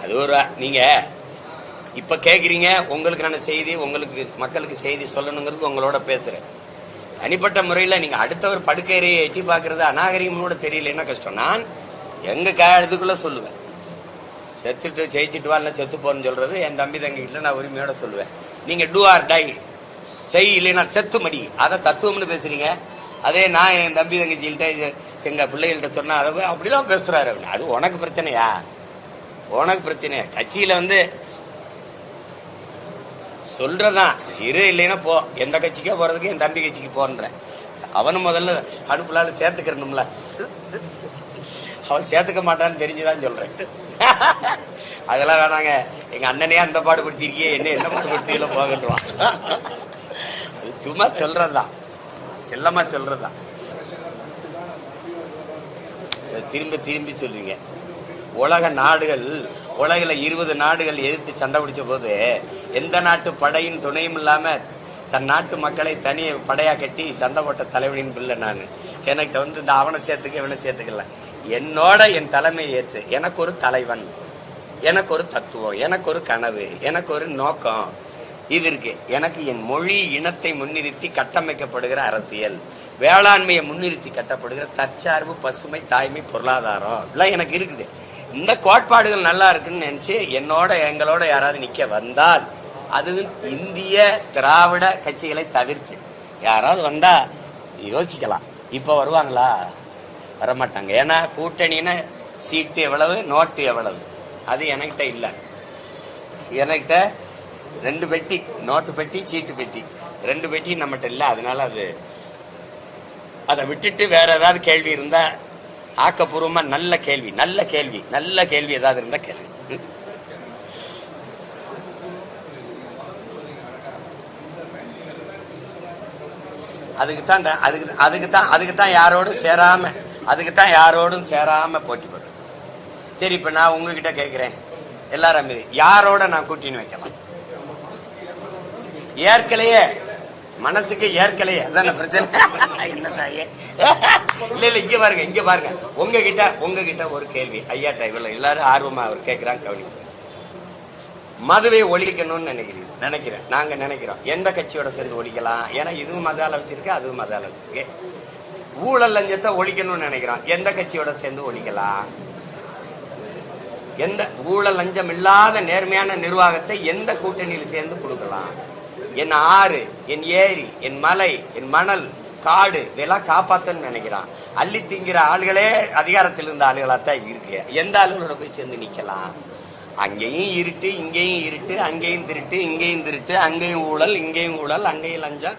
அது ஒரு நீங்க இப்ப கேக்குறீங்க, உங்களுக்கான செய்தி, உங்களுக்கு மக்களுக்கு செய்தி சொல்லணுங்கிறது உங்களோட பேசுறேன். தனிப்பட்ட முறையில் நீங்க அடுத்தவர் படுக்கையறையை எட்டி பாக்குறது அநாகரிகமோட தெரியலன்னா கஷ்டம். நான் எங்க இதுக்குள்ள சொல்லுவேன், செத்துட்டு ஜெயிச்சுட்டு வா, செத்து போன்னு சொல்றது என் தம்பி தங்கிட்ட நான் உரிமையோட சொல்லுவேன். நீங்க டூ ஆர் டை செய், இல்லைன்னா செத்து மடி, அதை தத்துவம்னு பேசுறீங்க. அதே நான் என் தம்பி தங்கச்சிகிட்ட எங்க பிள்ளைகள்கிட்ட சொன்னா அதை அப்படிலாம் பேசுறாரு. அது உனக்கு பிரச்சனையா? உனக்கு பிரச்சனையா? கட்சியில சொல்றதான் இரு, இல்லைன்னா போ. எந்த கட்சிக்கே போறதுக்கு என் தம்பி கட்சிக்கு போன்றேன். அவனும் முதல்ல அடுப்புலால சேர்த்துக்கிறணும்ல. அவன் சேர்த்துக்க மாட்டான்னு தெரிஞ்சுதான் சொல்றேன். அதெல்லாம் வேணாங்க, எங்க அண்ணனே அந்த பாடுபடுத்திருக்கியே, என்ன பாடுபடுத்தியெல்லாம் போகட்டுவான். அது சும்மா சொல்றதுதான், செல்லமா சொல்றதுதான். திரும்ப திரும்பி சொல்றீங்க. உலக நாடுகள், உலகில 20 நாடுகள் எதிர்த்து சண்டை பிடிச்ச போது எந்த நாட்டு படையின் துணையும் இல்லாம தன் நாட்டு மக்களை தனி படையா கட்டி சண்டை போட்ட தலைவனின் பிள்ளை நான். எனக்கு இந்த அவனை சேர்த்துக்க இவனை சேர்த்துக்கல, என்னோட என் தலைமை ஏற்று எனக்கு ஒரு தலைவன், எனக்கு ஒரு தத்துவம், எனக்கு ஒரு கனவு, எனக்கு ஒரு நோக்கம் இது இருக்கு. எனக்கு என் மொழி இனத்தை முன்னிறுத்தி கட்டமைக்கப்படுகிற அரசியல், வேளாண்மையை முன்னிறுத்தி கட்டப்படுகிற தற்சார்பு, பசுமை, தாய்மை, பொருளாதாரம் எல்லாம் எனக்கு இருக்குது. இந்த கோட்பாடுகள் நல்லா இருக்குன்னு நினைச்சு என்னோட எங்களோட யாராவது நிக்க வந்தால், அதுவும் இந்திய திராவிட கட்சிகளை தவிர்த்து யாராவது வந்தா யோசிக்கலாம். இப்ப வருவாங்களா? வரமாட்டாங்க. ஏன்னா கூட்டணின்னு சீட்டு எவ்வளவு, நோட்டு எவ்வளவு, அது என்கிட்ட இல்லை. என்கிட்ட 2 பெட்டி, நோட்டு பெட்டி, சீட்டு பெட்டி, 2 பெட்டி நம்மகிட்ட இல்லை. அதனால அதை விட்டுட்டு வேற ஏதாவது கேள்வி இருந்தா, ஆக்கப்பூர்வமா நல்ல கேள்வி ஏதாவது இருந்தா கேள்வி. அதுக்குத்தான் யாரோடும் சேராம போட்டி போடுறேன். சரி, இப்ப நான் உங்ககிட்ட கேட்கிறேன், எல்லாரும் யாரோட நான் கூட்டின்னு வைக்கலாம்? ஏற்கலையே மனசுக்கு ஏற்கலையே, அதான பிரச்சனை. என்ன தாயே? இல்ல இங்க பாருங்க, உங்ககிட்ட ஒரு கேள்வி ஐயாட்ட. இவ்வளவு எல்லாரும் ஆர்வமா அவர் கேட்கிறாங்க, கவனிங்க. மதுவை ஒழிக்கணும்னு நினைக்கிறேன். நாங்க நினைக்கிறோம் எந்த கட்சியோட சேர்ந்து ஒழிக்கலாம்? ஏன்னா இதுவும் மத அளவுச்சிருக்கு, அதுவும் மத அளவுச்சிருக்கு. ஊழல் லஞ்சத்தை ஒழிக்கணும்னு நினைக்கிறோம், எந்த கட்சியோட சேர்ந்து ஒழிக்கலாம்? எந்த ஊழல் லஞ்சம் இல்லாத நேர்மையான நிர்வாகத்தை எந்த கூட்டணியில் சேர்ந்து கொடுக்கலாம்? என் ஆறு, என் ஏரி, என் மலை, என் மணல், காடு இதெல்லாம் காப்பாத்தன்னு நினைக்கிறான். அள்ளி திங்கிற ஆளுகளே அதிகாரத்தில் இருந்த ஆளுகளாத்தான் இருக்கு. எந்த ஆளுகளோட போய் சேர்ந்து நிக்கலாம்? அங்கேயும் இருட்டு, இங்கேயும் இருட்டு, அங்கேயும் திருட்டு, இங்கேயும் திருட்டு, அங்கேயும் ஊழல், இங்கேயும் ஊழல், அங்கேயும் லஞ்சம்,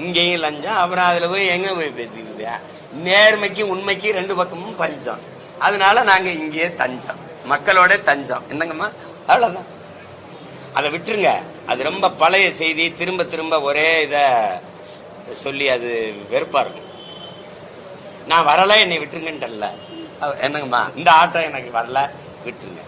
இங்கேயும் லஞ்சம். அப்புறம் அதுல போய் எங்க போய் பேசிக்கிறது? நேர்மைக்கு உண்மைக்கு 2 பக்கமும் பஞ்சம். அதனால நாங்க இங்கேயே தஞ்சம், மக்களோட தஞ்சம். என்னங்கம்மா? அவ்வளவுதான். அதை விட்டுருங்க. அது ரொம்ப பழைய செய்தி. திரும்ப திரும்ப ஒரே இத சொல்லி அது வெறுப்பா இருக்கும். நான் வரல, என்னை விட்டுருங்கன்ட்டல்ல. என்னங்கம்மா, இந்த ஆட்டம் எனக்கு வரல, விட்டுருங்க.